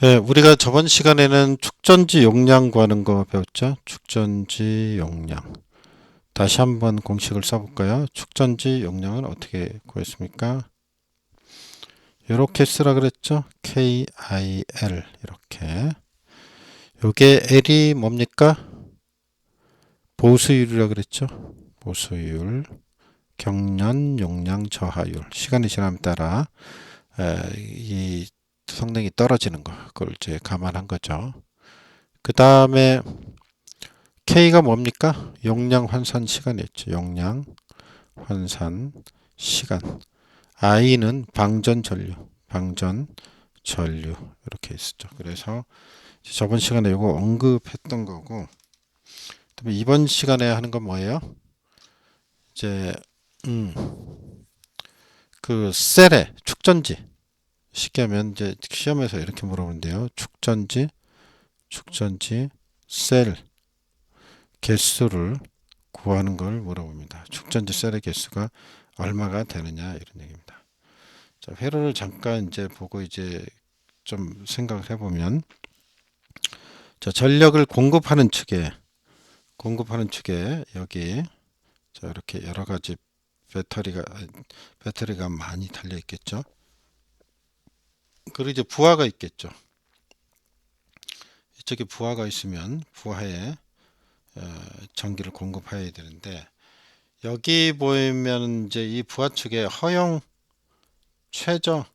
예, 우리가 저번 시간에는 축전지 용량 구하는 거 배웠죠? 축전지 용량. 다시 한번 공식을 써볼까요? 축전지 용량은 어떻게 구했습니까? 이렇게 쓰라 그랬죠? KIL 이렇게. 요게 L이 뭡니까? 보수율이라 그랬죠? 보수율, 경련, 용량, 저하율. 시간이 지남에 따라 이 성능이 떨어지는 거. 그걸 이제 감안한 거죠. 그 다음에 K가 뭡니까? 용량 환산 시간이었죠. 용량 환산 시간. I는 방전 전류, 방전 전류 이렇게 있었죠. 그래서 저번 시간에 이거 언급했던 거고, 그다음에 이번 시간에 하는 건 뭐예요? 이제 음, 그 셀의 축전지 쉽게 하면 이제 시험에서 이렇게 물어본대요. 축전지 셀 개수를 구하는 걸 물어봅니다. 축전지 셀의 개수가 얼마가 되느냐 이런 얘기입니다. 자, 회로를 잠깐 이제 보고 이제 좀 생각을 해보면, 자, 전력을 공급하는 측에 여기 자 이렇게 여러 가지 배터리가 많이 달려 있겠죠. 그리고 이제 부하가 있겠죠. 이쪽에 부하가 있으면 부하에 전기를 공급해야 되는데, 여기 보이면 이제 이 부하 측에 허용 최저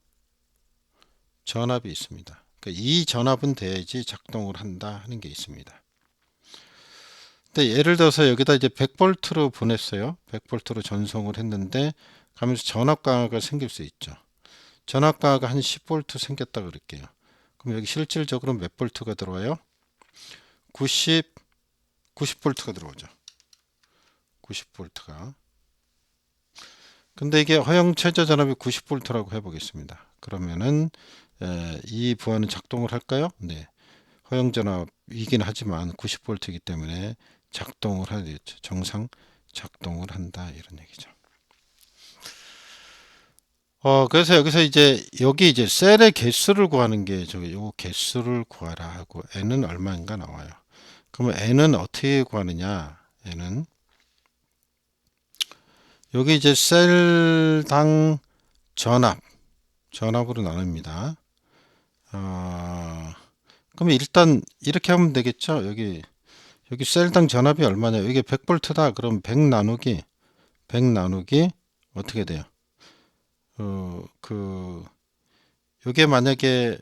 전압이 있습니다. 그러니까 이 전압은 돼야지 작동을 한다 하는 게 있습니다. 근데 예를 들어서 여기다 이제 100볼트로 보냈어요. 100볼트로 전송을 했는데 가면서 전압 강화가 생길 수 있죠. 전압 강화가 한 10볼트 생겼다 그럴게요. 그럼 여기 실질적으로 몇 볼트가 들어와요? 90볼트가 들어오죠. 90볼트가. 근데 이게 허용 최저 전압이 90볼트라고 해보겠습니다. 그러면은 이 부하는 작동을 할까요? 네. 허용 전압이긴 하지만 90볼트이기 때문에 작동을 하겠죠. 정상 작동을 한다 이런 얘기죠. 그래서 여기서 이제 여기 이제 셀의 개수를 구하는 게 저기 요 개수를 구하라 하고 n은 얼마인가 나와요. 그러면 n은 어떻게 구하느냐? n은 여기 이제 셀당 전압으로 나눕니다. 그러면 일단 이렇게 하면 되겠죠? 여기 셀당 전압이 얼마냐? 이게 100볼트다. 그럼 100 나누기 어떻게 돼요? 그 요게 만약에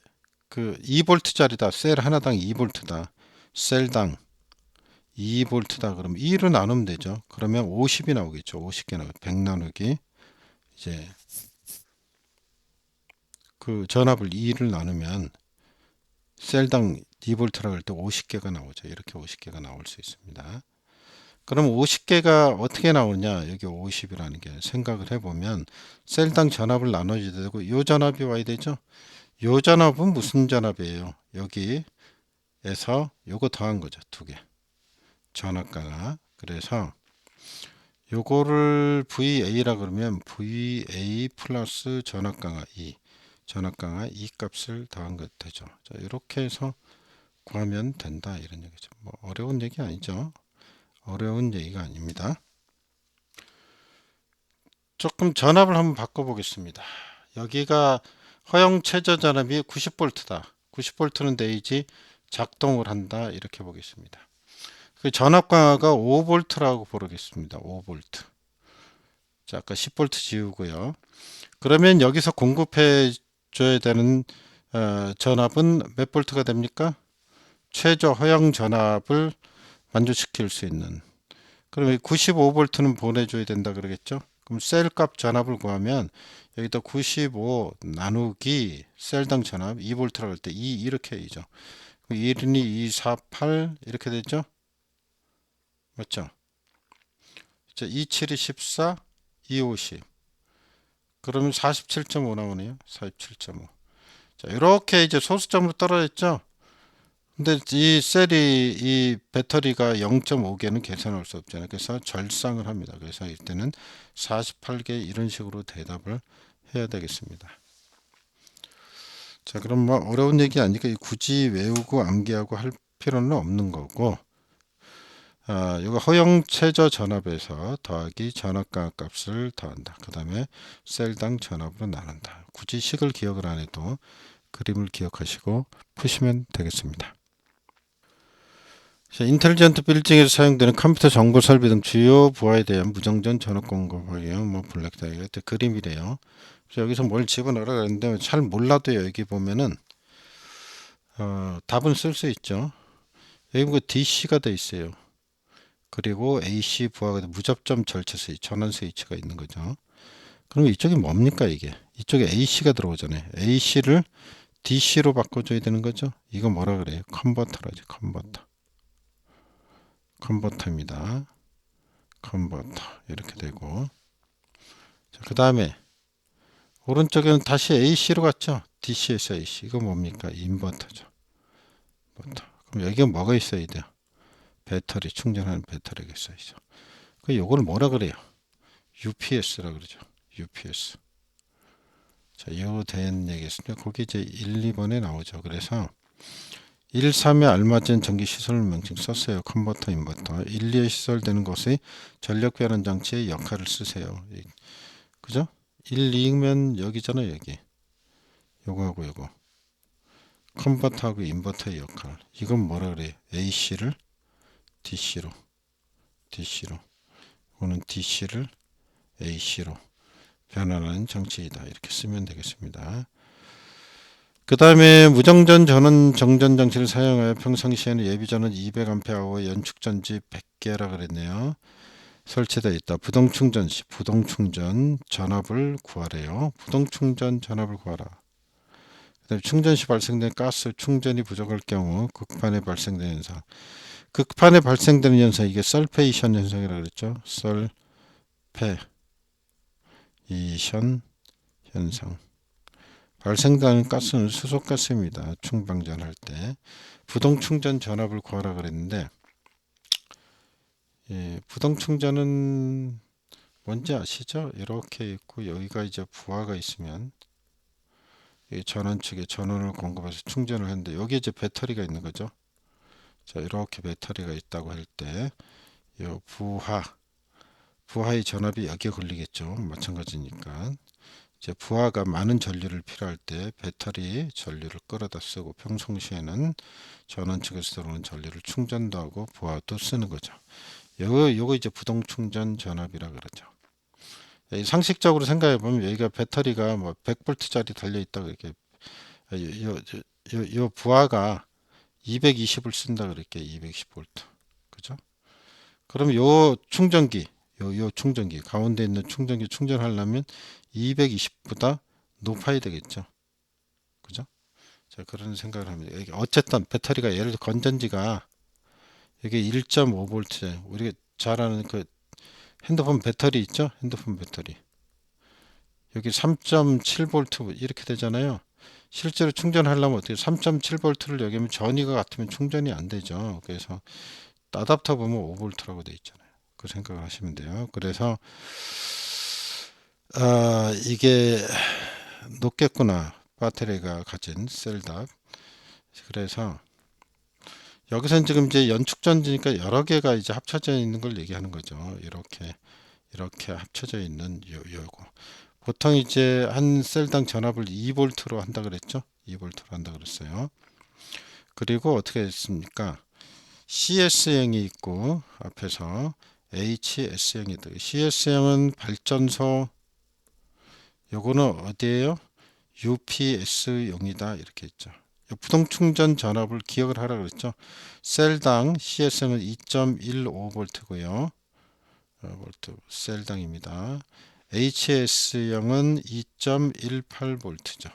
그 2볼트짜리다. 셀 하나당 2볼트다. 셀당 2볼트다. 그럼 2로 나누면 되죠. 그러면 50이 나오겠죠. 50개 나오고 100 나누기 이제 그 전압을 2를 나누면 셀당 2볼트라고 할 때 50개가 나오죠. 이렇게 50개가 나올 수 있습니다. 그럼 50개가 어떻게 나오냐? 여기 50이라는 게 생각을 해보면 셀당 전압을 나눠줘야 되고 요 전압이 와야 되죠. 요 전압은 무슨 전압이에요? 여기에서 요거 더한 거죠. 두 개. 전압가가. 그래서 요거를 VA라 그러면 VA 플러스 전압강하 2. 전압강하 2 값을 더한 것 되죠. 자, 이렇게 해서 구하면 된다 이런 얘기죠. 뭐 어려운 얘기 아니죠. 어려운 얘기가 아닙니다. 조금 전압을 한번 바꿔보겠습니다. 여기가 허용 최저 전압이 90볼트다. 90볼트는 돼야지 작동을 한다 이렇게 보겠습니다. 그 전압 강화가 5볼트라고 보겠습니다. 5볼트. 자, 아까 10볼트 지우고요. 그러면 여기서 공급해 줘야 되는 전압은 몇 볼트가 됩니까? 최저 허용 전압을 만족시킬 수 있는. 그럼 95볼트는 보내줘야 된다 그러겠죠? 그럼 셀 값 전압을 구하면 여기다 95 나누기 셀당 전압 2볼트라고 할 때 2 이렇게 이죠. 1이니 2, 4, 8 이렇게 되죠? 맞죠? 2, 7이 14, 2, 50. 그러면 47.5 나오네요. 47.5. 자, 이렇게 이제 소수점으로 떨어졌죠? 근데 이 셀이 이 배터리가 0.5개는 계산할 수 없잖아요. 그래서 절상을 합니다. 그래서 이때는 48개 이런 식으로 대답을 해야 되겠습니다. 자, 그럼 뭐 어려운 얘기 아니니까 굳이 외우고 암기하고 할 필요는 없는 거고, 이거 허용 최저 전압에서 더하기 전압 값을 더한다. 그 다음에 셀당 전압으로 나눈다. 굳이 식을 기억을 안 해도 그림을 기억하시고 푸시면 되겠습니다. 자, 인텔리전트 빌딩에서 사용되는 컴퓨터 정보 설비 등 주요 부하에 대한 무정전 전압 공급하기요. 뭐 블랙 다이어그램 그림이래요. 그래서 여기서 뭘 집어넣으라 그랬는데 잘 몰라도요. 여기 보면은 답은 쓸 수 있죠. 여기 보면 DC가 돼 있어요. 그리고 AC 부하가 무접점 절차 스위치, 전원 스위치가 있는 거죠. 그럼 이쪽이 뭡니까 이게? 이쪽에 AC가 들어오잖아요. AC를 DC로 바꿔줘야 되는 거죠. 이거 뭐라 그래요? 컨버터라지. 컨버터입니다. 컨버터 이렇게 되고, 그 다음에 오른쪽에는 다시 AC로 갔죠. DC에서 AC. 이거 뭡니까? 인버터죠. 인버터. 그럼 여기가 뭐가 있어야 돼요? 배터리, 충전하는 배터리가 있어야죠. 그 요걸 뭐라 그래요? UPS라 그러죠. UPS. 자, 요 된 얘기했습니다. 거기 이제 1, 2번에 나오죠. 그래서 1, 3에 알맞은 전기 시설 명칭 썼어요. 컨버터, 인버터. 1, 2에 시설되는 것의 전력 변환 장치의 역할을 쓰세요. 그죠? 1, 2면 여기잖아요. 여기. 요거하고 요거. 컨버터하고 인버터의 역할. 이건 뭐라 그래요? AC를 DC로. 이거는 DC를 AC로 변환하는 장치이다. 이렇게 쓰면 되겠습니다. 그 다음에 무정전 전원 정전 장치를 사용하여 평상시에는 예비 전원 200A 연축전지 100개라 그랬네요. 설치되어 있다. 부동충전 시 부동충전 전압을 구하래요. 부동충전 전압을 구하라. 그다음에 충전 시 발생된 가스 충전이 부족할 경우 극판에 발생되는 현상. 극판에 발생되는 현상 이게 설페이션 현상이라고 그랬죠. 설페이션 현상. 발생되는 가스는 수소가스입니다. 충방전할 때. 부동충전 전압을 구하라 그랬는데, 부동충전은 뭔지 아시죠? 이렇게 있고 여기가 이제 부하가 있으면 이 전원 측에 전원을 공급해서 충전을 했는데 여기 이제 배터리가 있는 거죠. 자, 이렇게 배터리가 있다고 할 때 이 부하의 전압이 여기에 걸리겠죠. 마찬가지니까. 이제 부하가 많은 전류를 필요할 때 배터리 전류를 끌어다 쓰고 평상시에는 전원 측에서 들어오는 전류를 충전도 하고 부하도 쓰는 거죠. 요거 이제 부동 충전 전압이라 그러죠. 상식적으로 생각해 보면 여기가 배터리가 뭐 100V짜리 달려 있다 이렇게 요 부하가 220을 쓴다 그럴게 220V. 그죠? 그럼 요 충전기 요 충전기 가운데 있는 충전기 충전하려면 220보다 높아야 되겠죠. 그죠? 자, 그런 생각을 합니다. 어쨌든 배터리가 예를 들어 건전지가 이게 1.5V 우리가 잘 아는 그 핸드폰 배터리 있죠? 핸드폰 배터리. 여기 3.7V 이렇게 되잖아요. 실제로 충전하려면 어떻게 3.7V를 여기면 전위가 같으면 충전이 안 되죠. 그래서 아답터 보면 5V라고 돼 있잖아요. 그 생각을 하시면 돼요. 그래서 이게 높겠구나. 배터리가 가진 셀답. 그래서 여기서는 지금 이제 연축전지니까 여러 개가 이제 합쳐져 있는 걸 얘기하는 거죠. 이렇게 합쳐져 있는 요거. 보통 이제 한 셀당 전압을 2V로 한다 그랬죠? 2V로 한다 그랬어요. 그리고 어떻게 했습니까? CS형이 있고 앞에서 HS형이 있다. CS형은 발전소 요거는 어디에요? UPS용이다 이렇게 했죠. 부동충전 전압을 기억을 하라 그랬죠. 셀당 CS는 2.15V고요. 볼트 셀당입니다. HS형은 2.18V죠.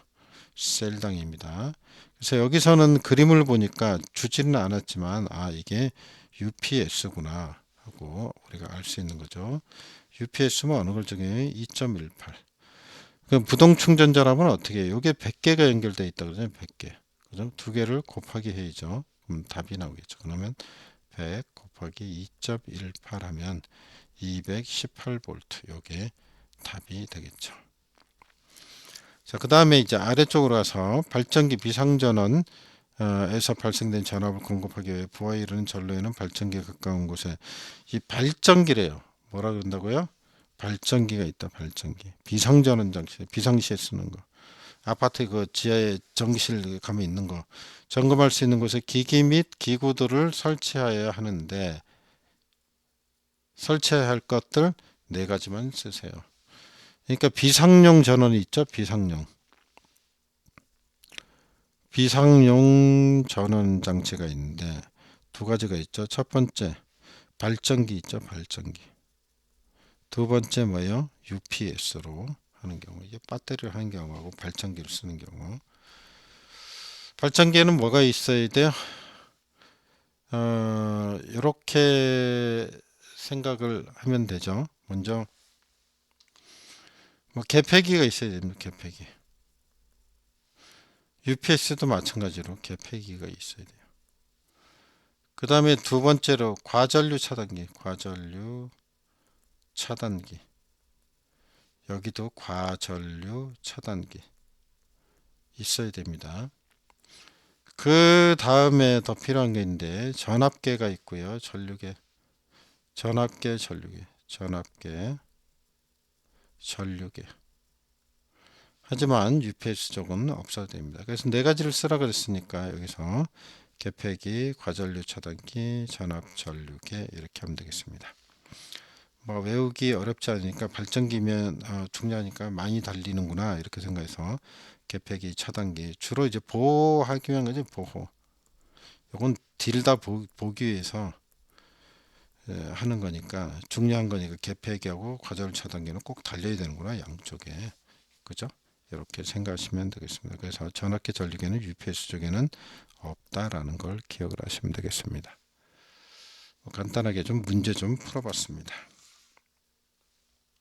셀당입니다. 그래서 여기서는 그림을 보니까 주지는 않았지만 이게 UPS구나 하고 우리가 알 수 있는 거죠. UPS면 어느 걸 적용해? 2.18. 그럼 부동 충전 전압은 어떻게 해요? 이게 100개가 연결되어 있다 그러잖아요. 100개. 그죠? 두 개를 곱하기 해야죠. 그럼 답이 나오겠죠. 그러면 100 곱하기 2.18 하면 218V. 요게 답이 되겠죠. 자, 그 다음에 이제 아래쪽으로 가서 발전기 비상전원 에서 발생된 전압을 공급하기 위해 부하에 이르는 전로에는 발전기에 가까운 곳에 이 발전기래요. 뭐라 그런다고요? 발전기가 있다. 발전기. 비상전원 장치. 비상시에 쓰는 거. 아파트 그 지하에 전기실 가면 있는 거. 점검할 수 있는 곳에 기기 및 기구들을 설치하여야 하는데 설치해야 할 것들 네 가지만 쓰세요. 그러니까 비상용 전원이 있죠. 비상용 전원 장치가 있는데 두 가지가 있죠. 첫 번째 발전기 있죠. 발전기. 두 번째 뭐예요? UPS로 하는 경우. 이게 배터리를 하는 경우하고 발전기를 쓰는 경우. 발전기에는 뭐가 있어야 돼요? 이렇게 생각을 하면 되죠. 먼저 뭐 개폐기가 있어야 됩니다. 개폐기. UPS도 마찬가지로 개폐기가 있어야 돼요. 그 다음에 두 번째로 과전류 차단기. 과전류 차단기. 여기도 과전류 차단기 있어야 됩니다. 그 다음에 더 필요한 게 있는데 전압계가 있고요. 전류계, 전압계, 전류계, 전압계, 전류계. 하지만 UPS 쪽은 없어도 됩니다. 그래서 네 가지를 쓰라 그랬으니까 여기서 개폐기, 과전류 차단기, 전압 전류계 이렇게 하면 되겠습니다. 뭐 외우기 어렵지 않으니까 발전기면 중요하니까 많이 달리는구나 이렇게 생각해서 개폐기, 차단기 주로 이제 보호하기 위한 거죠. 보호. 이건 딜다 보기 위해서 하는 거니까 중요한 거니까 개폐기하고 과전류 차단기는 꼭 달려야 되는구나 양쪽에. 그죠? 이렇게 생각하시면 되겠습니다. 그래서 전압계 전류계는 UPS 쪽에는 없다라는 걸 기억을 하시면 되겠습니다. 간단하게 좀 문제 좀 풀어봤습니다.